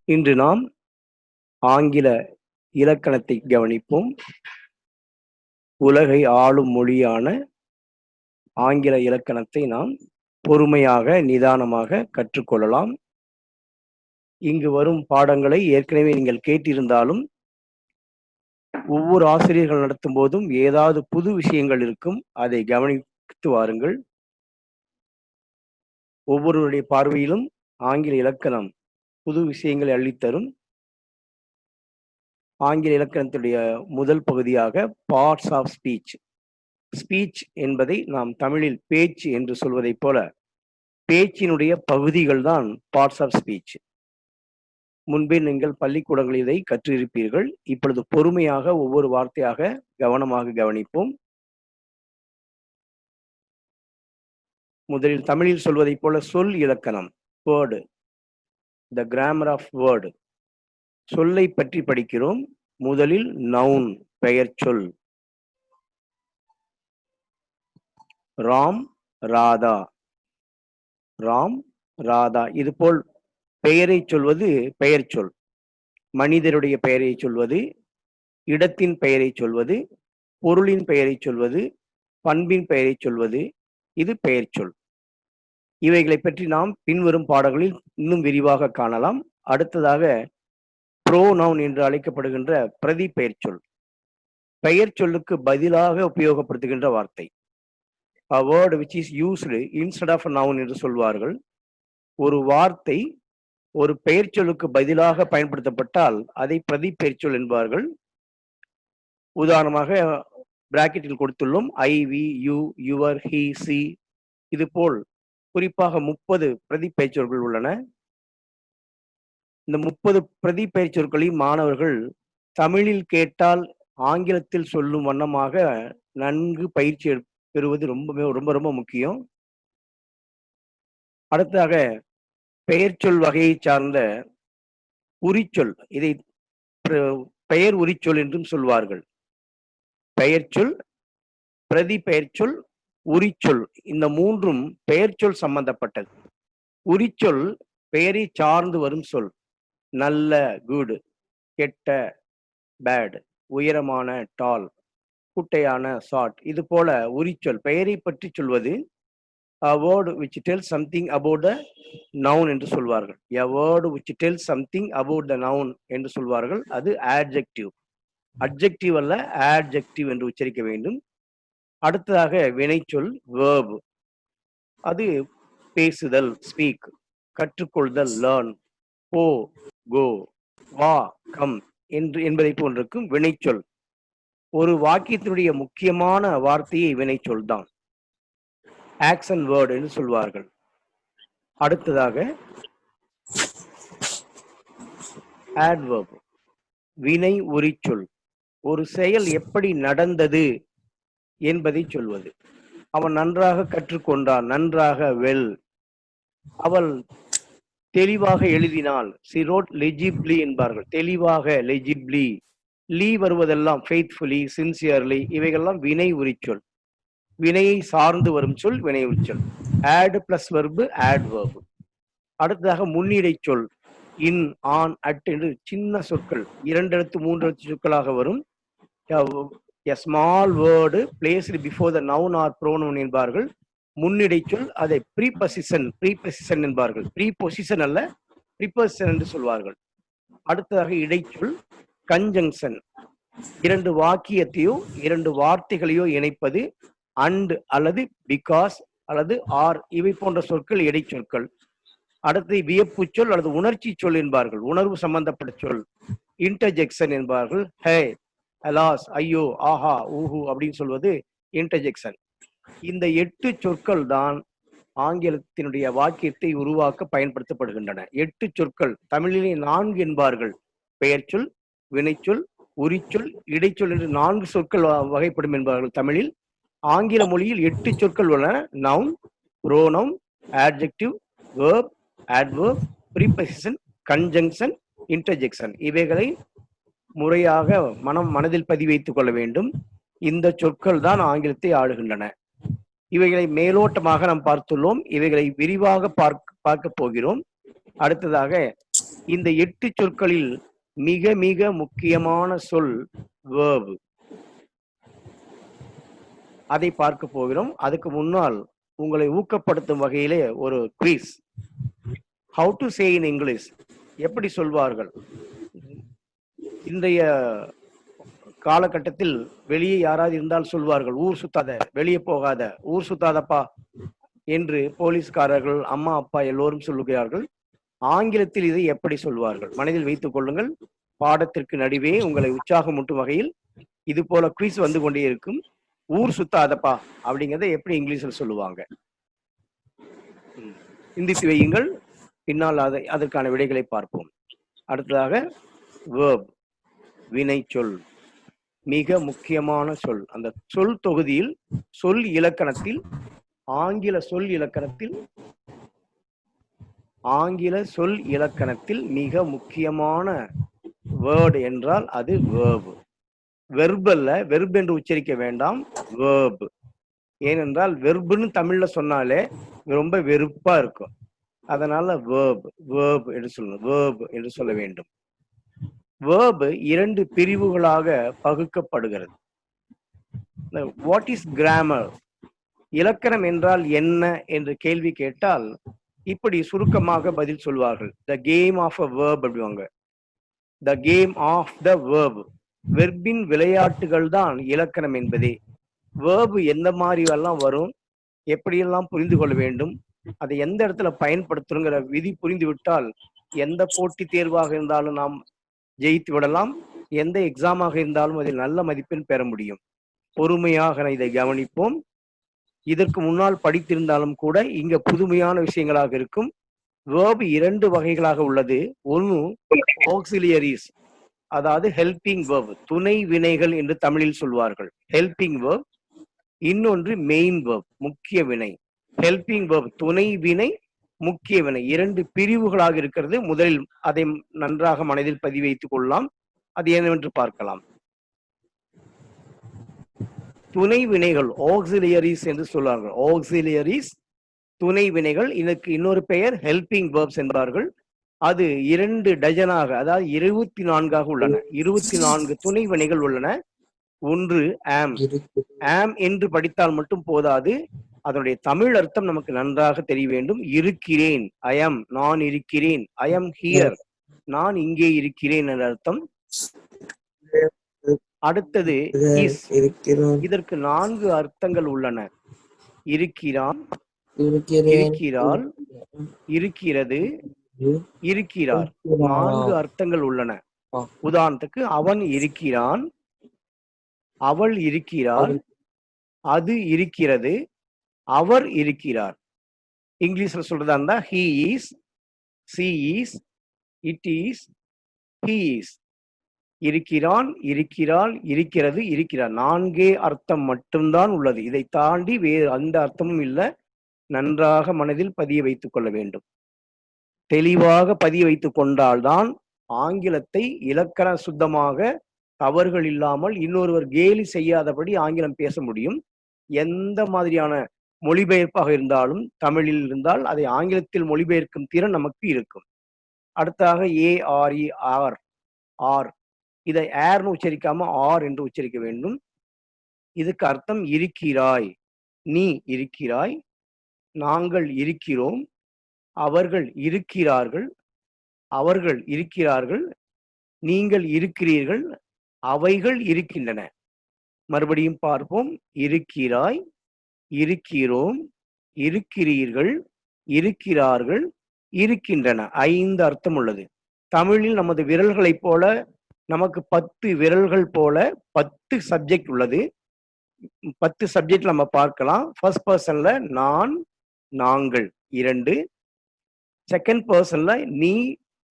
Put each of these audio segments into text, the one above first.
இன்று நாம் ஆங்கில இலக்கணத்தை கவனிப்போம். உலகை ஆளும் மொழியான ஆங்கில இலக்கணத்தை நாம் பொறுமையாக, நிதானமாக கற்றுக்கொள்ளலாம். இங்கு வரும் பாடங்களை ஏற்கனவே நீங்கள் கேட்டிருந்தாலும், ஒவ்வொரு ஆசிரியர்கள் நடத்தும் போதும் ஏதாவது புது விஷயங்கள் இருக்கும். அதை கவனித்து வாருங்கள். ஒவ்வொருவருடைய பார்வையிலும் ஆங்கில இலக்கணம் புது விஷயங்களை அள்ளித்தரும். ஆங்கில இலக்கணத்துடைய முதல் பகுதியாக பார்ட்ஸ் ஆஃப் ஸ்பீச். ஸ்பீச் என்பதை நாம் தமிழில் பேச்சு என்று சொல்வதைப் போல, பேச்சினுடைய பகுதிகள் தான் பார்ட்ஸ் ஆஃப் ஸ்பீச். முன்பே நீங்கள் பள்ளிக்கூடங்களில் இதை கற்றிருப்பீர்கள். இப்பொழுது பொறுமையாக ஒவ்வொரு வார்த்தையாக கவனமாக கவனிப்போம். முதலில் தமிழில் சொல்வதைப் போல சொல் இலக்கணம், word, the grammar of word. சொல்லை பற்றி படிக்கிறோம். முதலில் நவுன், பெயர் சொல். ராம், ராதா. ராம், ராதா. இதுபோல் பெயரை சொல்வது பெயர் சொல். மனிதருடைய பெயரை சொல்வது, இடத்தின் பெயரை சொல்வது, பொருளின் பெயரை சொல்வது, பண்பின் பெயரை சொல்வது, இது பெயர் சொல். இவைகளை பற்றி நாம் பின்வரும் பாடங்களில் இன்னும் விரிவாக காணலாம். அடுத்ததாக ப்ரோனவுன் என்று அழைக்கப்படுகின்ற பிரதி பெயர் சொல். பெயர் சொல்லுக்கு பதிலாக உபயோகப்படுத்துகின்ற வார்த்தை. A word which is used instead of a noun என்று சொல்வார்கள். ஒரு வார்த்தை ஒரு பெயர் சொல்லுக்கு பதிலாக பயன்படுத்தப்பட்டால் அதை பிரதி பெயர் சொல் என்பார்கள். உதாரணமாக பிராக்கெட்டில் கொடுத்துள்ளோம். I, we, you, your, he, she. இது போல் குறிப்பாக 30 பிரதி பெயர் சொற்கள் உள்ளன. இந்த 30 பிரதி பெயர் சொற்களையும் மாணவர்கள் தமிழில் கேட்டால் ஆங்கிலத்தில் சொல்லும் வண்ணமாக நன்கு பயிற்சி பெறுவது ரொம்ப ரொம்ப முக்கியம். அடுத்ததாக பெயர் சொல் வகையை சார்ந்த உரிச்சொல், இதை பெயர் உரிச்சொல் என்றும் சொல்வார்கள். பெயர் சொல், பிரதி பெயர் சொல், உரிச்சொல், இந்த மூன்றும் பெயர் சொல் சம்பந்தப்பட்டது. உரிச்சொல் பெயரை சார்ந்து வரும் சொல். நல்ல, குட், கெட்ட, பேட், உயரமான, டால், குட்டையான, ஷார்ட். இது போல உரிச்சொல் பெயரை பற்றி சொல்வது. A word which tells something about the noun என்று சொல்வார்கள். A word which tells something about the noun என்று சொல்வார்கள். அது adjective. adjective அல்ல, adjective என்று உச்சரிக்க வேண்டும். அடுத்ததாக வினைச்சொல் verb. அது பேசுதல், ஸ்பீக், கற்றுக்கொள்தல், லேர்ன், போ, கோ, வா, கம் என்பதை போன்றிருக்கும் வினைச்சொல். ஒரு வாக்கியத்தினுடைய முக்கியமான வார்த்தையை வினைச்சொல் தான். ஆக்ஷன் வேர்டு என்று சொல்வார்கள். அடுத்ததாக ஆட்வர்ப், வினை உரிச்சொல். ஒரு செயல் எப்படி நடந்தது என்பதை சொல்வது. அவன் நன்றாக கற்றுக்கொண்டான், நன்றாக, வெல். அவள் தெளிவாக எழுதினாள், she wrote legibly என்பார்கள். தெளிவாக, legibly. லீ வருவதெல்லாம் ஃபெய்த்ஃபுல்லி, சின்சியர்லி, இவைகள்லாம் வினை உரிச்சொல். வினையை சார்ந்து வரும் சொல் வினை உரிச்சொல். Ad plus verb adverb. அடுத்ததாக முன்னிடை சொல். இன், ஆன், அட் என்று சின்ன சொற்கள் 2 எழுத்து 3 எழுத்து சொற்களாக வரும். A small word placed before the noun or pronoun என்பார்கள். முன்னிடை சொல், அதை ப்ரீபொசிஷன் என்பார்கள். ப்ரீபொசிஷன் அல்ல, ப்ரீபொசிஷன் என்று சொல்வார்கள். அடுத்ததாக இடைச்சொல் கன்ஜங்ஷன். 2 வாக்கியத்தையோ 2 வார்த்தைகளையோ இணைப்பது. அண்ட் அல்லது பிகாஸ் அல்லது ஆர், இவை போன்ற சொற்கள் இடைச்சொற்கள். அடுத்து வியப்பு சொல் அல்லது உணர்ச்சி சொல் என்பார்கள். உணர்வு சம்பந்தப்பட்ட சொல் இன்டர்ஜெக்ஷன் என்பார்கள். ஹே, அலாஸ், ஐயோ, ஆஹா, ஊஹு அப்படின்னு சொல்வது இன்டர்ஜெக்ஷன். இந்த 8 சொற்கள் தான் ஆங்கிலத்தினுடைய வாக்கியத்தை உருவாக்க பயன்படுத்தப்படுகின்றன. 8 சொற்கள். தமிழிலே 4 என்பார்கள். பெயர் சொல், வினைச்சொல், உரிச்சொல், இடைச்சொல் என்று 4 சொற்கள் வகைப்படும் என்பார்கள் தமிழில். ஆங்கில மொழியில் 8 சொற்கள் உள்ளன. Noun, pronoun, adjective, verb, adverb, preposition, conjunction, interjection. இவைகளை முறையாக மனதில் பதிவைத்துக் கொள்ள வேண்டும். இந்த சொற்கள் தான் ஆங்கிலத்தை ஆளுகின்றன. இவைகளை மேலோட்டமாக நாம் பார்த்துள்ளோம். இவைகளை விரிவாக பார்க்க போகிறோம். அடுத்ததாக இந்த 8 சொற்களில் மிக மிக முக்கியமான சொல் verb. அதை பார்க்க போகிறோம். அதுக்கு முன்னால் உங்களை ஊக்கப்படுத்தும் வகையிலே ஒரு quiz. How to say in English? எப்படி சொல்வார்கள்? இன்றைய காலகட்டத்தில் வெளியே யாராவது இருந்தால் சொல்வார்கள், ஊர் சுத்தாத, வெளியே போகாத, ஊர் சுத்தாதப்பா என்று போலீஸ்காரர்கள், அம்மா அப்பா எல்லோரும் சொல்லுகிறார்கள். ஆங்கிலத்தில் இதை எப்படி சொல்வார்கள்? மனதில் வைத்துக் கொள்ளுங்கள். பாடத்திற்கு நடுவே உங்களை உற்சாகமூட்டும் வகையில் இது போல குவிஸ் வந்து கொண்டே இருக்கும். ஊர் சுத்தாதப்பா அப்படிங்கிறத எப்படி இங்கிலீஷில் சொல்லுவாங்க? சிந்தித்து வையுங்கள். பின்னால் அதற்கான விடைகளை பார்ப்போம். அடுத்ததாக verb, வினை சொல், மிக முக்கியமான சொல். அந்த சொல் தொகுதியில் சொல் இலக்கணத்தில் ஆங்கில சொல் இலக்கணத்தில் மிக முக்கியமான வேர்டு என்றால் அது verb. வெர்ப் அல்ல, வெர்ப் என்று உச்சரிக்க வேண்டாம், verb. ஏனென்றால் வெர்ப்னு தமிழ்ல சொன்னாலே ரொம்ப வெறுப்பா இருக்கும். அதனால verb என்று சொல்லணும், verb என்று சொல்ல வேண்டும். verb 2 பிரிவுகளாக பகுக்கப்படுகிறது. What is grammar? இலக்கணம் என்றால் என்ன என்று கேள்வி கேட்டால் இப்படி சுருக்கமாக பதில் சொல்வார்கள். The game of a verb அப்படிவாங்க. The game of the verb. வெர்பின் விளையாட்டுகள் தான் இலக்கணம் என்பதே. verb எந்த மாதிரி எல்லாம் வரும், எப்படியெல்லாம் புரிந்து கொள்ள வேண்டும், அதை எந்த இடத்துல பயன்படுத்தணுங்கிற விதி புரிந்து விட்டால் எந்த போட்டி தேர்வாக இருந்தாலும் நாம் ஜெயித்து விடலாம். எந்த எக்ஸாமாக இருந்தாலும் அதில் நல்ல மதிப்பெண் பெற முடியும். பொறுமையாக இதை கவனிப்போம். இதற்கு முன்னால் படித்திருந்தாலும் கூட இங்க புதுமையான விஷயங்களாக இருக்கும். verb 2 வகைகளாக உள்ளது. ஒன்று auxiliaries, அதாவது ஹெல்பிங் verb, துணை வினைகள் என்று தமிழில் சொல்வார்கள், ஹெல்பிங் verb. இன்னொன்று மெயின் verb, முக்கிய வினை. ஹெல்பிங் verb துணை வினை, முக்கிய வினை, 2 பிரிவுகளாக இருக்கிறது. முதலில் அதை நன்றாக மனதில் பதிவு வைத்துக் கொள்ளலாம். அது என்னவென்று பார்க்கலாம். துணை வினைகள் auxiliaries என்று சொல்வார்கள். auxiliaries துணை வினைகள். இதற்கு இன்னொரு பெயர் ஹெல்பிங் verbs என்பார்கள். அது 2 டஜனாக, அதாவது 24 உள்ளன. 24 துணை வினைகள் உள்ளன. ஒன்று ஆம். ஆம் என்று படித்தால் மட்டும் போதாது, அதனுடைய தமிழ் அர்த்தம் நமக்கு நன்றாக தெரிய வேண்டும். இருக்கிறேன், ஐ அம், நான் இருக்கிறேன், ஐ அம் ஹியர், நான் இங்கே இருக்கிறேன் என்ற அர்த்தம். அடுத்தது இஸ். இதற்கு 4 அர்த்தங்கள் உள்ளன. இருக்கிறான், இருக்கிறாள், இருக்கிறது, இருக்கிறார். 4 அர்த்தங்கள் உள்ளன. உதாரணத்துக்கு அவன் இருக்கிறான், அவள் இருக்கிறார், அது இருக்கிறது, அவர் இருக்கிறார். இங்கிலீஷ்ல சொல்றதா இருந்தா he is, she is, it is, he is. இருக்கிறான், இருக்கிறாள், இருக்கிறது, இருக்கிறார். 4 அர்த்தம் மட்டும்தான் உள்ளது. இதை தாண்டி வேறு அந்த அர்த்தமும் இல்லை. நன்றாக மனதில் பதிய வைத்துக் கொள்ள வேண்டும். தெளிவாக பதிய வைத்துக் கொண்டால்தான் ஆங்கிலத்தை இலக்கண சுத்தமாக தவறுகள் இல்லாமல் இன்னொருவர் கேலி செய்யாதபடி ஆங்கிலம் பேச முடியும். எந்த மாதிரியான மொழிபெயர்ப்பாக இருந்தாலும் தமிழில் இருந்தால் அதை ஆங்கிலத்தில் மொழிபெயர்க்கும் திறன் நமக்கு இருக்கும். அடுத்தாக ARER, ஆர். இதை ஏர்னு உச்சரிக்காம ஆர் என்று உச்சரிக்க வேண்டும். இதுக்கு அர்த்தம் இருக்கிறாய், நீ இருக்கிறாய், நாங்கள் இருக்கிறோம், அவர்கள் இருக்கிறார்கள், அவர்கள் இருக்கிறார்கள், நீங்கள் இருக்கிறீர்கள், அவைகள் இருக்கின்றன. மறுபடியும் பார்ப்போம். இருக்கிறாய், இருக்கிறோம், இருக்கிறீர்கள், இருக்கிறார்கள், இருக்கின்றன. 5 அர்த்தம் உள்ளது. தமிழில் நமது விரல்களைப் போல நமக்கு 10 விரல்கள் போல 10 சப்ஜெக்ட் உள்ளது. 10 சப்ஜெக்ட் நம்ம பார்க்கலாம். ஃபர்ஸ்ட் பர்சன்ல நான், நாங்கள் 2, செகண்ட் பர்சன்ல நீ,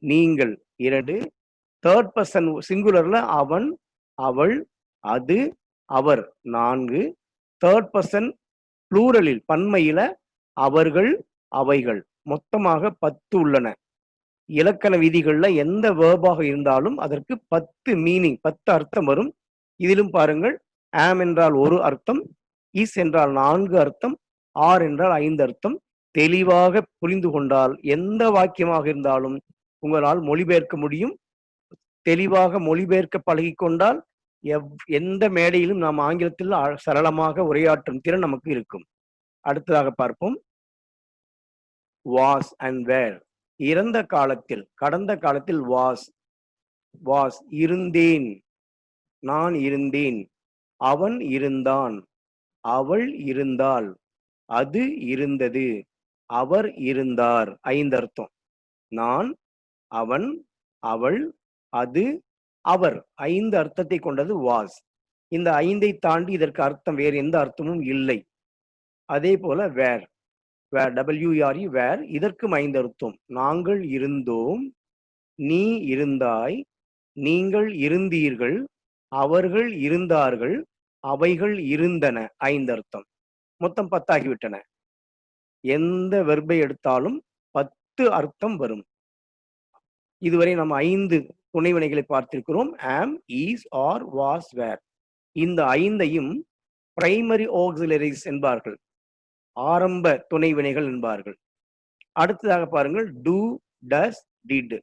நீங்கள் 2, தேர்ட் பர்சன் சிங்குலர்ல அவன், அவள், அது, அவர் 4, தேர்ட் பர்சன் ப்ளூரலில் பன்மையில அவர்கள், அவைகள், மொத்தமாக 10 உள்ளன. இலக்கண விதிகள்ல எந்த வேர்பாக இருந்தாலும் அதற்கு 10 மீனிங், 10 அர்த்தம் வரும். இதிலும் பாருங்கள், ஆம் என்றால் 1 அர்த்தம், இஸ் என்றால் 4 அர்த்தம், ஆர் என்றால் 5 அர்த்தம். தெளிவாக புரிந்து கொண்டால் எந்த வாக்கியமாக இருந்தாலும் உங்களால் மொழிபெயர்க்க முடியும். தெளிவாக மொழிபெயர்க்க பழகிக்கொண்டால் எந்த மேடையிலும் நாம் ஆங்கிலத்தில் சரளமாக உரையாற்றும் திறன் நமக்கு இருக்கும். அடுத்ததாக பார்ப்போம். Was and where. இறந்த காலத்தில், கடந்த காலத்தில் வாஸ் இருந்தேன், நான் இருந்தேன், அவன் இருந்தான், அவள் இருந்தாள், அது இருந்தது, அவர் இருந்தார். 5 அர்த்தம். நான், அவன், அவள், அது, அவர். 5 அர்த்தத்தை கொண்டது வாஸ். இந்த 5ஐ தாண்டி இதற்கு அர்த்தம் வேறு எந்த அர்த்தமும் இல்லை. அதே போல வேர், WRE வேர், இதற்கும் 5 அர்த்தம். நாங்கள் இருந்தோம், நீ இருந்தாய், நீங்கள் இருந்தீர்கள், அவர்கள் இருந்தார்கள், அவைகள் இருந்தன. 5 அர்த்தம். மொத்தம் 10 ஆகிவிட்டன. எந்த வெர்பை எடுத்தாலும் 10 அர்த்தம் வரும். இதுவரை நம்ம 5 துணைவினைகளை பார்த்திருக்கிறோம். ஆம், ஈஸ், ஆர், வாஸ், வேர். இந்த 5ஐயும் பிரைமரி ஆக்சிலரிஸ் என்பார்கள், ஆரம்ப துணைவினைகள் என்பார்கள். அடுத்ததாக பாருங்கள், டூ, டஸ், டிட்.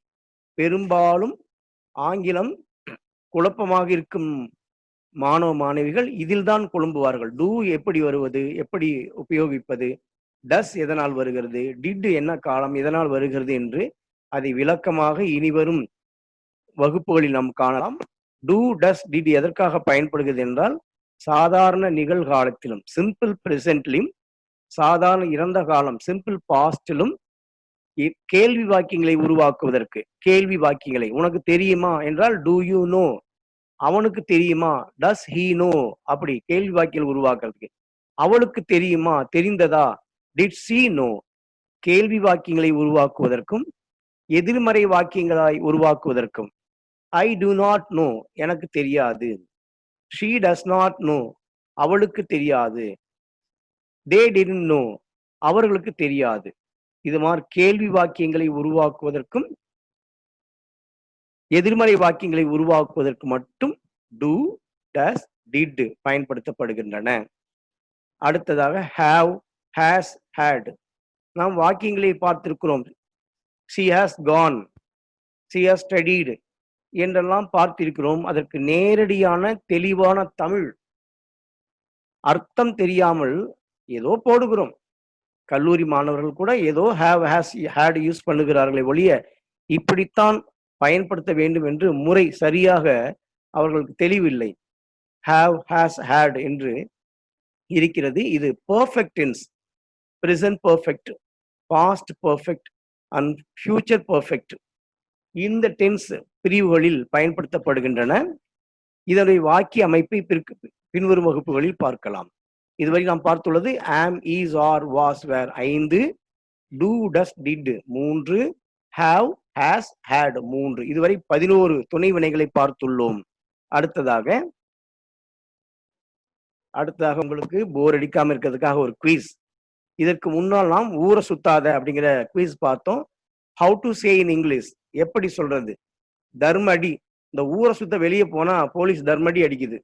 பெரும்பாலும் ஆங்கிலம் குழப்பமாக இருக்கும் மாணவ மாணவிகள் இதில் தான் குழம்புவார்கள். டூ எப்படி வருவது, எப்படி உபயோகிப்பது, டஸ் எதனால் வருகிறது, டிட் என்ன காலம் எதனால் வருகிறது என்று அதை விளக்கமாக இனிவரும் வகுப்புகளில் நாம் காணலாம். டூ, டஸ், டிட் எதற்காக பயன்படுகிறது என்றால், சாதாரண நிகழ்காலத்திலும் சிம்பிள் பிரசன்ட்லையும், சாதாரண இறந்த காலம் சிம்பிள் பாஸ்டிலும் கேள்வி வாக்கியங்களை உருவாக்குவதற்கு. கேள்வி வாக்கியங்களை, உனக்கு தெரியுமா என்றால் டூ யூ நோ, அவனுக்கு தெரியுமா டஸ் ஹீ நோ, அப்படி கேள்வி வாக்கியங்கள் உருவாக்குறதுக்கு. அவளுக்கு தெரியுமா, தெரிந்ததா டிட் ஷீ நோ. கேள்வி வாக்கியங்களை உருவாக்குவதற்கும் எதிர்மறை வாக்கியங்களாய் உருவாக்குவதற்கும். ஐ டு நாட் நோ, எனக்கு தெரியாது. ஷீ டஸ் நாட் நோ, அவளுக்கு தெரியாது. தே டிட்ன்ட் நோ, அவர்களுக்கு தெரியாது. இது மாதிரி கேள்வி வாக்கியங்களை உருவாக்குவதற்கும் எதிர்மறை வாக்கியங்களை உருவாக்குவதற்கு மட்டும் டூ, டஸ், டிட் பயன்படுத்தப்படுகின்றன. அடுத்ததாக ஹாவ், ஹேஸ், ஹேட். நாம் வாக்கியங்களை பார்த்திருக்கிறோம். she has gone, she has studied என்றெல்லாம் பார்த்திருக்கிறோம். அதற்கு நேரடியான தெளிவான தமிழ் அர்த்தம் தெரியாமல் ஏதோ போடுகிறோம். கல்லூரி மாணவர்கள் கூட ஏதோ ஹேவ், ஹேஸ், ஹேட் யூஸ் பண்ணுகிறார்களே ஒழிய இப்படித்தான் பயன்படுத்த வேண்டும் என்று முறை சரியாக அவர்களுக்கு தெளிவில்லை. ஹேவ், ஹேஸ், ஹேட் என்று இருக்கிறது. இது perfect tense, present perfect, past perfect and future perfect. இந்த டென்ஸ் பிரிவுகளில் பயன்படுத்தப்படுகின்றன. இதனுடைய வாக்கிய அமைப்பை பின்வரும் வகுப்புகளில் பார்க்கலாம். இதுவரை நாம் பார்த்துள்ளது am, is, are, was, were 5, do, does, did 3, have, has, had 3. இதுவரை 11 துணை வினைகளை பார்த்துள்ளோம். அடுத்ததாக உங்களுக்கு போர் அடிக்காம இருக்கிறதுக்காக ஒரு குவிஸ். இதற்கு முன்னால் நாம் ஊர சுத்தாத அப்படிங்கிற குவிஸ் பார்த்தோம். How to say in English, எப்படி சொல்றது. தர்மடி, இந்த ஊரை சுத்த வெளியே போனா போலீஸ் தர்மடி அடிக்குது.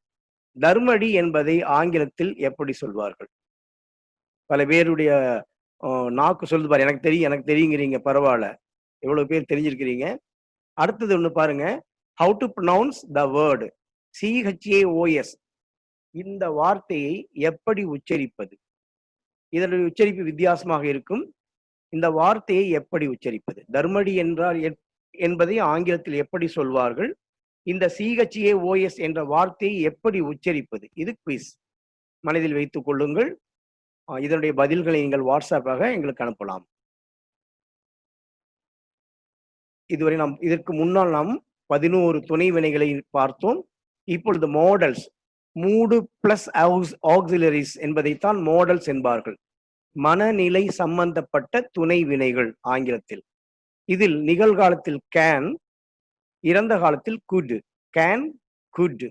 தர்மடி என்பதை ஆங்கிலத்தில் எப்படி சொல்வார்கள்? பல பேருடைய நாக்கு சொல்லுது பாரு, எனக்கு தெரியும் எனக்கு தெரியுங்கிறீங்க. பரவாயில்ல, எவ்வளவு பேர் தெரிஞ்சிருக்கிறீங்க. அடுத்தது ஒண்ணு பாருங்க, how to pronounce the word CHAOS. இந்த வார்த்தையை எப்படி உச்சரிப்பது? இதனுடைய உச்சரிப்பு வித்தியாசமாக இருக்கும். இந்த வார்த்தையை எப்படி உச்சரிப்பது? தர்மடி என்றால் என்பதை ஆங்கிலத்தில் எப்படி சொல்வார்கள்? இந்த CHAOS என்ற வார்த்தையை எப்படி உச்சரிப்பது? இது குவிஸ். மனதில் வைத்துக் கொள்ளுங்கள். இதனுடைய பதில்களை நீங்கள் வாட்ஸ்அப்பாக எங்களுக்கு அனுப்பலாம். இதுவரை இதற்கு முன்னால் நாம் 11 துணை வினைகளை பார்த்தோம். இப்பொழுது மாடல்ஸ், மூடு பிளஸ் ஆக்சிலரிஸ் என்பதைத்தான் மாடல்ஸ் என்பார்கள். மனநிலை சம்பந்தப்பட்ட துணை வினைகள் ஆங்கிலத்தில். இதில் நிகழ்காலத்தில் கேன், இறந்த காலத்தில் could. Can, could.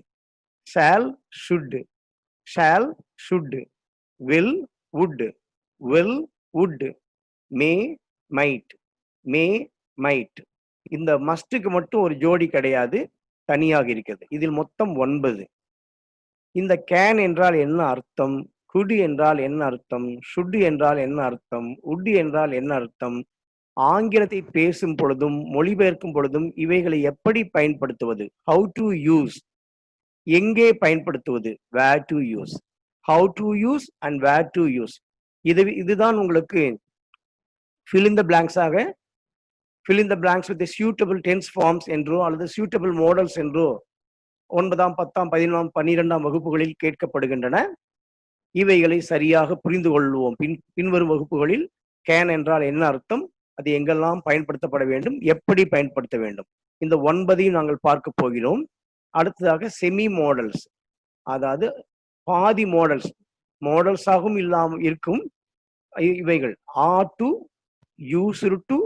Shall, should. Shall, should. Will, would. Will, would. May, might. May, might. இந்த மஸ்டுக்கு மட்டும் ஒரு ஜோடி கிடையாது, தனியாக இருக்கிறது. இதில் மொத்தம் 9. இந்த கேன் என்றால் என்ன அர்த்தம்? குட் என்றால் என்ன அர்த்தம்? ஷுட் என்றால் என்ன அர்த்தம்? உட் என்றால் என்ன அர்த்தம்? ஆங்கிலத்தை பேசும் பொழுதும் மொழிபெயர்க்கும் பொழுதும் இவைகளை எப்படி பயன்படுத்துவது, ஹவு டு யூஸ், எங்கே பயன்படுத்துவது, where to use, how to use and where to use. இதுதான் உங்களுக்கு fill in the blanks ஆக fill in the blanks with the suitable tense forms என்றோ அல்லது suitable models என்றோ 9ஆம் 10ஆம் 11ஆம் 12ஆம் வகுப்புகளில் கேட்கப்படுகின்றன. இவைகளை சரியாக புரிந்து கொள்வோம். பின்வரும் வகுப்புகளில் கேன் என்றால் என்ன அர்த்தம், அது எங்கெல்லாம் பயன்படுத்தப்பட வேண்டும், எப்படி பயன்படுத்த வேண்டும், இந்த 9ஐயும் நாங்கள் பார்க்க போகிறோம். அடுத்ததாக செமி மாடல்ஸ், அதாவது பாதி மாடல்ஸ், மாடல்ஸாகவும் இல்லாமல் இருக்கும் இவைகள் are to, used to,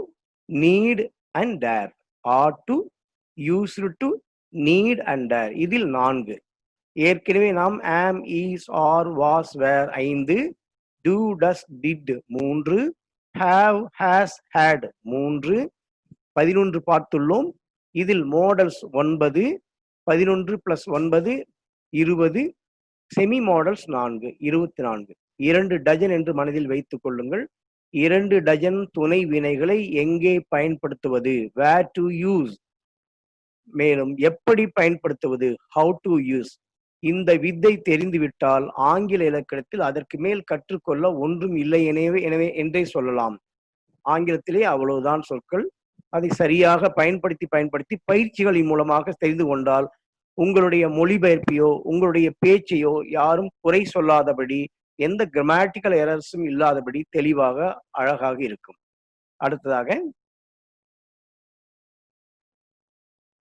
need and dare. Are to, used to, need and dare. இதில் 4. ஏற்கனவே நாம் am, is, are, was, were 5, do, does, did 3, have, has, had 3, 11 பார்த்துள்ளோம். இதில் மாடல்ஸ் 9, 11 + 9 20, செமி மாடல்ஸ் 4, 24. 2 டஜன் என்று மனதில் வைத்துக் கொள்ளுங்கள். 2 டஜன் துணை வினைகளை எங்கே பயன்படுத்துவது, where to use, மேலும் எப்படி பயன்படுத்துவது, how to use. இந்த வித்தை தெரிந்துவிட்டால் ஆங்கில இலக்கணத்தில் அதற்கு மேல் கற்றுக்கொள்ள ஒன்றும் இல்லை எனவே என்றே சொல்லலாம். ஆங்கிலத்திலே அவ்வளவுதான் சொற்கள். அதை சரியாக பயன்படுத்தி பயிற்சிகளின் மூலமாக தெரிந்து கொண்டால் உங்களுடைய மொழிபெயர்ப்பையோ உங்களுடைய பேச்சையோ யாரும் குறை சொல்லாதபடி, எந்த கிராமட்டிக்கல் எரர்ஸும் இல்லாதபடி தெளிவாக அழகாக இருக்கும். அடுத்ததாக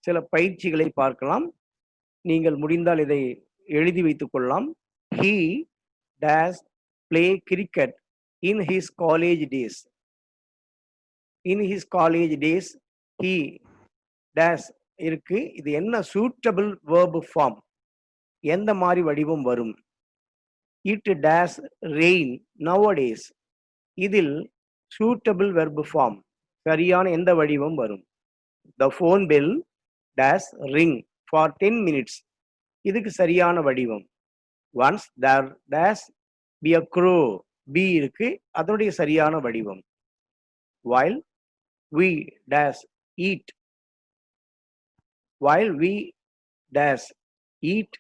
சில பயிற்சிகளை பார்க்கலாம். நீங்கள் முடிந்தால் இதை எழுதி வைத்துக் கொள்ளலாம். He does play cricket in his college days. In his college days he does இருக்கு. இது என்ன suitable verb form, எந்த மாதிரி வடிவம் வரும். It does rain nowadays. இதில் suitable verb form, சரியான எந்த வடிவம் வரும். The phone bell does ring for 10 minutes. இதுக்கு சரியான வடிவம். Once there does be a crow, be இருக்கு, அதனுடைய சரியான வடிவம். While we does eat, while we does eat,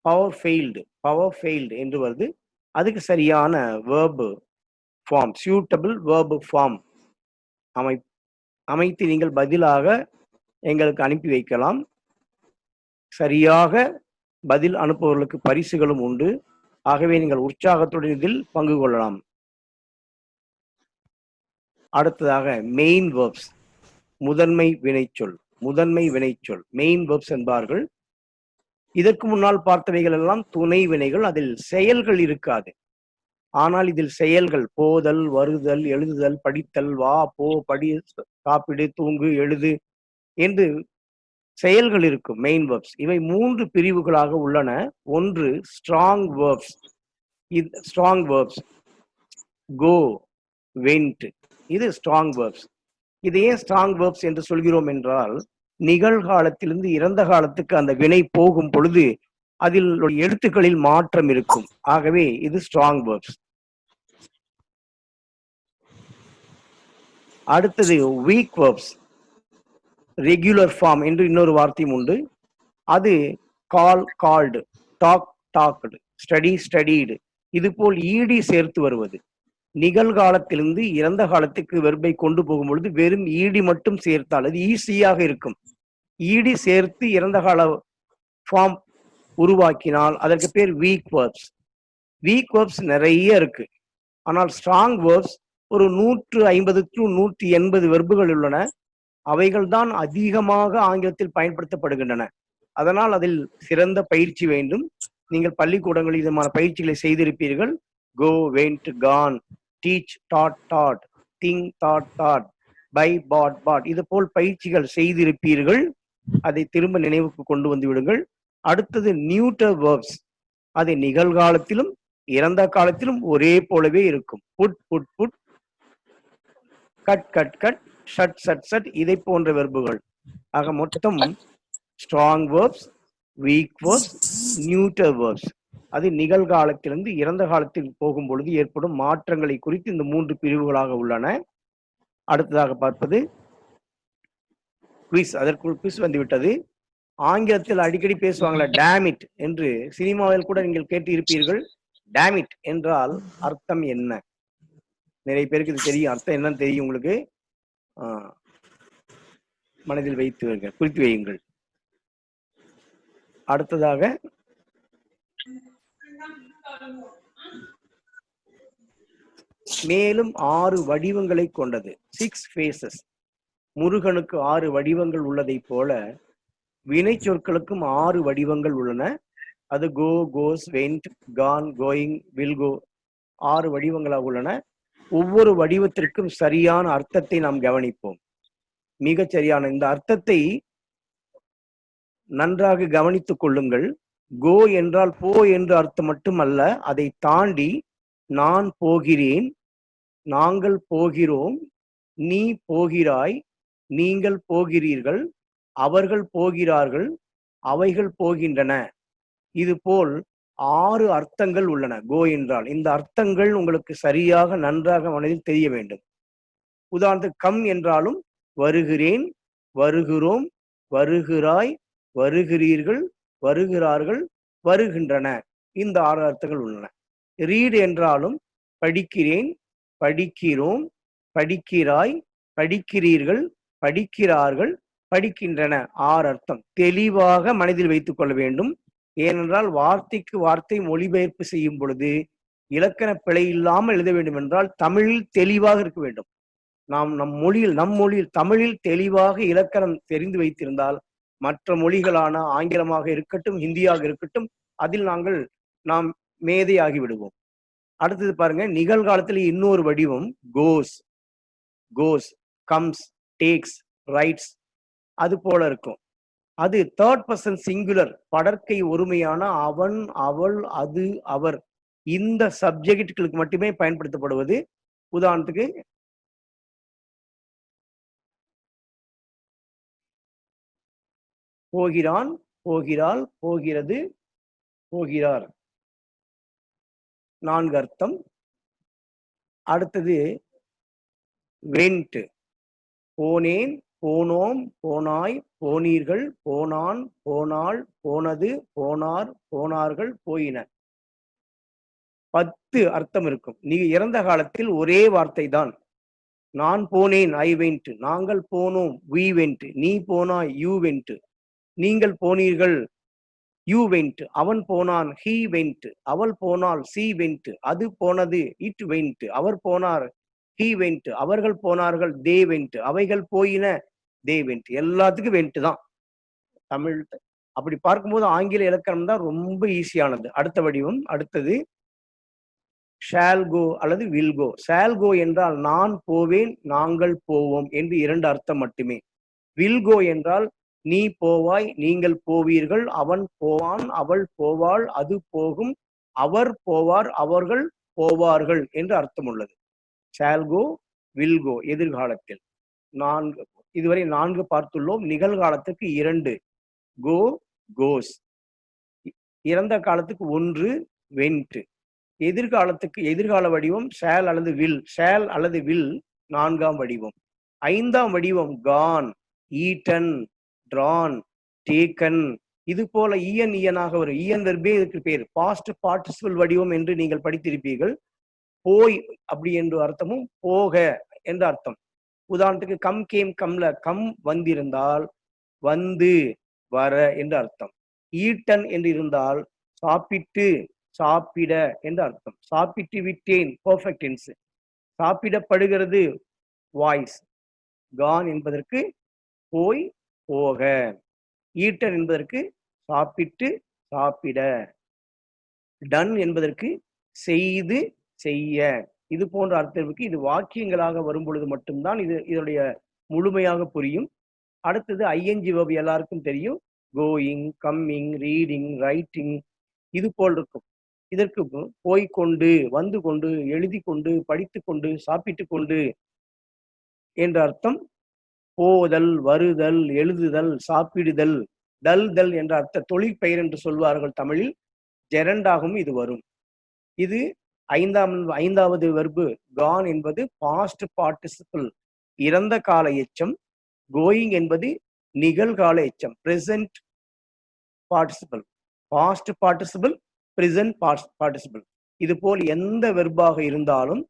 power failed என்று வருது. அதுக்கு சரியான verb form, suitable verb form அமைத்து நீங்கள் பதிலாக எங்களுக்கு அனுப்பி வைக்கலாம். சரியாக பதில் அனுப்புவர்களுக்கு பரிசுகளும் உண்டு. ஆகவே நீங்கள் உற்சாகத்துடன் இதில் பங்கு கொள்ளலாம். அடுத்ததாக மெயின் வெர்ப்ஸ், முதன்மை வினைச்சொல். மெயின் வெர்ப்ஸ் என்பார்கள். இதற்கு முன்னால் பார்த்தவைகள் எல்லாம் துணை வினைகள், அதில் செயல்கள் இருக்காது. ஆனால் இதில் செயல்கள் போதல், வருதல், எழுதுதல், படித்தல், வா, போ, படி, சாப்பிடு, தூங்கு, எழுது என்று செயல்கள் இருக்கும் மெயின் வெர்ப்ஸ். இவை 3 பிரிவுகளாக உள்ளன. ஒன்று ஸ்ட்ராங் வெர்ப்ஸ், கோ, வென்ட், இது ஸ்ட்ராங் வெர்ப்ஸ். இது ஏன் ஸ்ட்ராங் வெர்ப்ஸ் என்று சொல்கிறோம் என்றால், நிகழ்காலத்திலிருந்து இறந்த காலத்துக்கு அந்த வினை போகும் பொழுது அதில் எழுத்துக்களில் மாற்றம் இருக்கும். ஆகவே இது ஸ்ட்ராங் வெர்ப்ஸ். அடுத்தது வீக் வெர்ப்ஸ், ரெகுலர் ஃபார்ம் என்று இன்னொரு வார்த்தையும் உண்டு. அது கால்டு, டாக்டு, ஸ்டடீடு, இது போல் ஈடி சேர்த்து வருவது. நிகழ்காலத்திலிருந்து இறந்த காலத்துக்கு வெர்பை கொண்டு போகும் பொழுது வெறும் ஈடி மட்டும் சேர்த்தால் அது ஈஸியாக இருக்கும். ஈடி சேர்த்து இறந்த கால ஃபார்ம் உருவாக்கினால் அதற்கு பேர் வீக் வெர்ப்ஸ். வீக் வெர்ப்ஸ் நிறைய இருக்கு. ஆனால் ஸ்ட்ராங் வெர்ப்ஸ் ஒரு 150 to 180 வெர்புகள் உள்ளன. அவைகள் தான் அதிகமாக ஆங்கிலத்தில் பயன்படுத்தப்படுகின்றன. அதனால் அதில் சிறந்த பயிற்சி வேண்டும். நீங்கள் பள்ளிக்கூடங்களில் விதமான பயிற்சிகளை செய்திருப்பீர்கள். Go, went, gone, teach, taught, think, thought, buy, bought, இது போல் பயிற்சிகள் செய்திருப்பீர்கள். அதை திரும்ப நினைவுக்கு கொண்டு வந்து விடுங்கள். அடுத்தது நியூட்டர் வெர்ப்ஸ், அது நிகழ்காலத்திலும் இறந்த காலத்திலும் ஒரே போலவே இருக்கும். புட், கட், ஷட், இதை போன்ற வெர்புகள். ஆக மொத்தம் strong verbs, week verbs, நியூட்டர் verbs. அது நிகழ்காலத்திலிருந்து இறந்த காலத்தில் போகும் பொழுது ஏற்படும் மாற்றங்களை குறித்து இந்த 3 பிரிவுகளாக உள்ளன. அடுத்ததாக பார்ப்பது குவிஸ். அதற்குள் குவிஸ் வந்துவிட்டது. ஆங்கிலத்தில் அடிக்கடி பேசுவாங்களா டேமிட் என்று, சினிமாவில் கூட நீங்கள் கேட்டு இருப்பீர்கள். டேமிட் என்றால் அர்த்தம் என்ன? நிறைய பேருக்கு இது தெரியும். அர்த்தம் என்னன்னு தெரியும் உங்களுக்கு. மனதில் வைத்து குறித்து வையுங்கள். அடுத்ததாக மேலும் 6 வடிவங்களை கொண்டது. 6 ஃபேசஸ். முருகனுக்கு 6 வடிவங்கள் உள்ளதை போல வினை சொற்களுக்கும் 6 வடிவங்கள் உள்ளன. அது go, goes, went, gone, going, will go 6 வடிவங்களாக உள்ளன. ஒவ்வொரு வடிவத்திற்கும் சரியான அர்த்தத்தை நாம் கவனிப்போம். மிகச் சரியான இந்த அர்த்தத்தை நன்றாக கவனித்துக் கொள்ளுங்கள். கோ என்றால் போ என்று அர்த்தம் மட்டுமல்ல, அதை தாண்டி நான் போகிறேன், நாங்கள் போகிறோம், நீ போகிறாய், நீங்கள் போகிறீர்கள், அவர்கள் போகிறார்கள், அவைகள் போகின்றன. இது போல் 6 அர்த்தங்கள் உள்ளன கோ என்றால். இந்த அர்த்தங்கள் உங்களுக்கு சரியாக நன்றாக மனதில் தெரிய வேண்டும். உதாரணத்துக்கு கம் என்றாலும் வருகிறேன், வருகிறோம், வருகிறாய், வருகிறீர்கள், வருகிறார்கள், வருகின்றன. இந்த 6 அர்த்தங்கள் உள்ளன. ரீட் என்றாலும் படிக்கிறேன், படிக்கிறோம், படிக்கிறாய், படிக்கிறீர்கள், படிக்கிறார்கள், படிக்கின்றன. 6 அர்த்தம் தெளிவாக மனதில் வைத்துக் கொள்ள வேண்டும். ஏனென்றால் வார்த்தைக்கு வார்த்தை மொழிபெயர்ப்பு செய்யும் பொழுது இலக்கண பிழை இல்லாமல் எழுத வேண்டும் என்றால் தமிழில் தெளிவாக இருக்க வேண்டும். நாம் நம் மொழியில் தமிழில் தெளிவாக இலக்கணம் தெரிந்து வைத்திருந்தால் மற்ற மொழிகளான ஆங்கிலமாக இருக்கட்டும், ஹிந்தியாக இருக்கட்டும், அதில் நாம் மேதையாகி விடுவோம். அடுத்தது பாருங்க, நிகழ்காலத்தில் இன்னொரு வடிவம் கோஸ். கோஸ், கம்ஸ், டேக்ஸ், ரைட்ஸ் அது போல இருக்கும். அது 3rd person சிங்குலர், படற்கை ஒருமையான அவன், அவள், அது, அவர் இந்த சப்ஜெக்டுகளுக்கு மட்டுமே பயன்படுத்தப்படுவது. உதாரணத்துக்கு போகிறான், போகிறாள், போகிறது, போகிறார் 4 அர்த்தம். அடுத்தது வெண்ட், போனேன், போனோம், போனாய், போனீர்கள், போனான், போனாள், போனது, போனார், போனார்கள், போயின 10 அர்த்தம் இருக்கும். நீ இறந்த காலத்தில் ஒரே வார்த்தை தான். நான் போனேன், ஐ வெண்ட், நாங்கள் போனோம், வி வெண்ட், நீ போனாய், யூ வெண்ட், நீங்கள் போனீர்கள், யூ வெண்ட், அவன் போனான், ஹீ வெண்ட், அவள் போனாள், சி வெண்ட், அது போனது, இட் வெண்ட், அவர் போனார், ஹீ வெண்ட், அவர்கள் போனார்கள், தே வெண்ட், அவைகள் போயின, தே வெண்ட். எல்லாத்துக்கும் வெண்ட் தான் தமிழ். அப்படி பார்க்கும்போது ஆங்கில இலக்கணம் தான் ரொம்ப ஈஸியானது. அடுத்த வடிவம், அடுத்தது ஷால் கோ அல்லது வில் கோ. ஷால் கோ என்றால் நான் போவேன், நாங்கள் போவோம் என்று 2 அர்த்தம் மட்டுமே. வில் கோ என்றால் நீ போவாய், நீங்கள் போவீர்கள், அவன் போவான், அவள் போவாள், அது போகும், அவர் போவார், அவர்கள் போவார்கள் என்று அர்த்தம் உள்ளது. ஷால் கோ, வில் கோ எதிர்காலத்தில். 4 இதுவரை 4 பார்த்துள்ளோம். நிகழ்காலத்துக்கு 2 கோ, கோஸ். இறந்த காலத்துக்கு 1 வெண்ட். எதிர்காலத்துக்கு எதிர்கால வடிவம் ஷால் அல்லது வில். ஷால் அல்லது வில் 4ஆம் வடிவம். 5ஆம் வடிவம் கான், ஈட்டன், டிரான், டேக்கன். இது போல ஈயனாக வரும். ஈயன் வெர்பே இதுக்கு பேர். பாஸ்ட் பார்ட்டிசிபிள் வடிவம் என்று நீங்கள் படித்திருப்பீர்கள். போய் அப்படி என்று அர்த்தமும், போக என்ற அர்த்தம். உதாரணத்துக்கு கம், கேம், கம்ல கம் வந்திருந்தால் வந்து, வர என்று அர்த்தம். ஈட்டன் என்று இருந்தால் சாப்பிட்டு, சாப்பிட என்று அர்த்தம். சாப்பிட்டு விட்டேன், பெர்ஃபெக்ட் டென்ஸ். சாப்பிடப்படுகிறது, வாய்ஸ். கான் என்பதற்கு போய், போக. ஈட்டன் என்பதற்கு சாப்பிட்டு, சாப்பிட. டன் என்பதற்கு செய்து, செய்ய. இது போன்ற அர்த்தத்திற்கு இது வாக்கியங்களாக வரும் பொழுது மட்டும்தான் இதனுடைய முழுமையாக புரியும். அடுத்தது ஐஎன்ஜி வெர்ப் எல்லாருக்கும் தெரியும். கோயிங், கம்மிங், ரீடிங், ரைட்டிங் இது போல் இருக்கும். இதற்கு போய்கொண்டு, வந்து கொண்டு, எழுதி கொண்டு, படித்து கொண்டு, சாப்பிட்டு கொண்டு என்ற அர்த்தம். போதல், வருதல், எழுதுதல், சாப்பிடுதல், டல் தல் என்ற அர்த்த தொழிற்பெயர் என்று சொல்வார்கள் தமிழில். ஜெரண்டாகவும் இது வரும். இது 5வது வெர்பு கான் என்பது பாஸ்ட் பார்ட்டிசிபிள். இறந்த கால எச்சம், கோயிங் என்பது நிகழ்கால எச்சம், present participle, past participle, present participle. இது போல் எந்த வெர்பாக இருந்தாலும்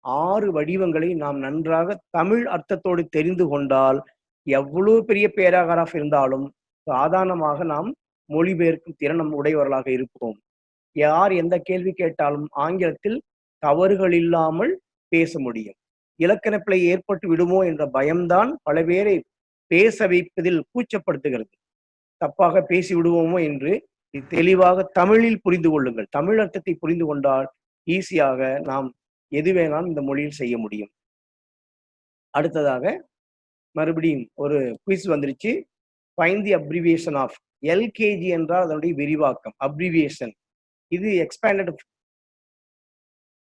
6 வடிவங்களை நாம் நன்றாக தமிழ் அர்த்தத்தோடு தெரிந்து கொண்டால் எவ்வளவு பெரிய பேராகிராஃப் இருந்தாலும் சாதாரணமாக நாம் மொழிபெயர்க்கும் திறன் உடையவர்களாக இருப்போம். யார் எந்த கேள்வி கேட்டாலும் ஆங்கிலத்தில் தவறுகள் இல்லாமல் பேச முடியும். இலக்கண பிழை ஏற்பட்டு விடுமோ என்ற பயம்தான் பல பேரை பேச வைப்பதில் கூச்சப்படுத்துகிறது. தப்பாக பேசி விடுவோமோ என்று தெளிவாக தமிழில் புரிந்து கொள்ளுங்கள். தமிழ் அர்த்தத்தை புரிந்து கொண்டால் ஈஸியாக நாம் எது வேணாலும் இந்த மொழியில் செய்ய முடியும். அடுத்ததாக மறுபடியும் ஒரு குவிஸ் வந்துருச்சு. Find the abbreviation of LKG என்றால் அதனுடைய விரிவாக்கம், அப்ரிவியேஷன். இது எக்ஸ்பேண்டட்,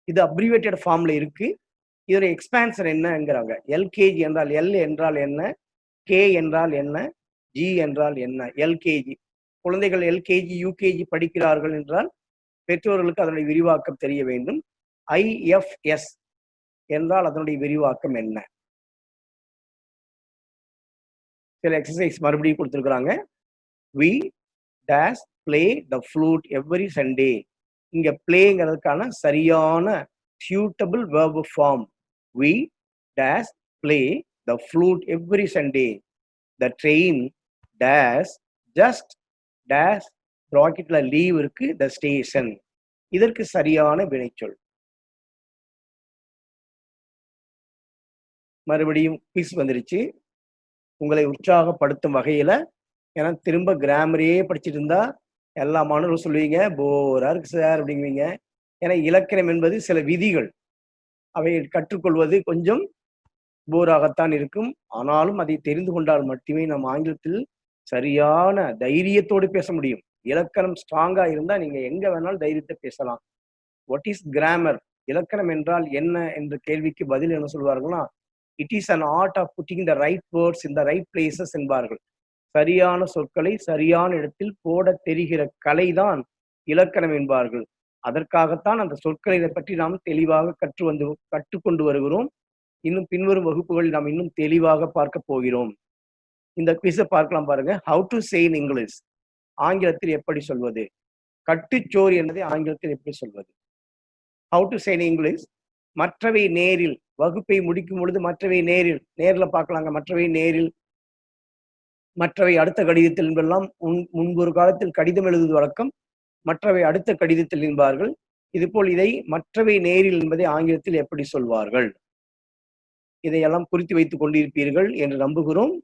இது அப்ரிவேட்டட் ஃபார்ம்ல இருக்கு. இதோட எக்ஸ்பான்ஷன் என்னங்கிறாங்க. எல்கேஜி என்றால் எல் என்றால் என்ன, கே என்றால் என்ன, ஜி என்றால் என்ன. எல்கேஜி குழந்தைகள் எல்கேஜி யூகேஜி படிக்கிறார்கள் என்றால் பெற்றோர்களுக்கு அதனுடைய விரிவாக்கம் தெரிய வேண்டும். ஐஎஃப்எஸ் என்றால் அதனுடைய விரிவாக்கம் என்ன. சில எக்ஸசைஸ் மறுபடியும் கொடுத்துருக்குறாங்க. We dash play the flute every Sunday. இங்க பிளேங்கிறதுக்கான சரியான suitable verb form. We dash play the flute every Sunday. The train dash just dash bracketல leave இருக்கு the station. இதற்கு சரியான வினைச்சொல். மறுபடியும் குவிஸ் வந்துருச்சு. உங்களை உற்சாகப்படுத்தும் வகையில, ஏன்னா திரும்ப கிராமரே படிச்சுட்டு இருந்தா எல்லா மாணவர்களும் சொல்லுவீங்க போரா இருக்கு சார் அப்படிங்குவீங்க. ஏன்னா இலக்கணம் என்பது சில விதிகள், அவை கற்றுக்கொள்வது கொஞ்சம் போராகத்தான் இருக்கும். ஆனாலும் அதை தெரிந்து கொண்டால் மட்டுமே நம் ஆங்கிலத்தில் சரியான தைரியத்தோடு பேச முடியும். இலக்கணம் ஸ்ட்ராங்கா இருந்தா நீங்க எங்க வேணாலும் தைரியத்தை பேசலாம். What is grammar? இலக்கணம் என்றால் என்ன என்ற கேள்விக்கு பதில் என்ன சொல்வார்கள்னா, it is an art of putting the right words in the right places என்பார்கள். சரியான சொற்களை சரியான இடத்தில் போட தெரிகிற கலைதான் இலக்கணம் என்பார்கள். அதற்காகத்தான் அந்த சொற்களை பற்றி நாம் தெளிவாக கற்றுக்கொண்டு வருகிறோம். இன்னும் பின்வரும் வகுப்புகளில் நாம் இன்னும் தெளிவாக பார்க்க போகிறோம். இந்த குவிஸை பார்க்கலாம் பாருங்க. How to say in English, ஆங்கிலத்தில் எப்படி சொல்வது. கட்டுச்சோறு என்பதை ஆங்கிலத்தில் எப்படி சொல்வது. How to say in English. மற்றவை நேரில், வகுப்பை முடிக்கும் பொழுது மற்றவை நேரில், நேரில் பார்க்கலாங்க. மற்றவை நேரில், மற்றவை அடுத்த கடிதத்தில் என்பெல்லாம் முன்பு ஒரு காலத்தில் கடிதம் எழுதுவது வழக்கம். மற்றவை அடுத்த கடிதத்தில் என்பார்கள். இதுபோல் இதை மற்றவை நேரில் என்பதை ஆங்கிலத்தில் எப்படி சொல்வார்கள், இதையெல்லாம் குறித்து வைத்துக் கொண்டிருப்பீர்கள் என்று நம்புகிறோம்.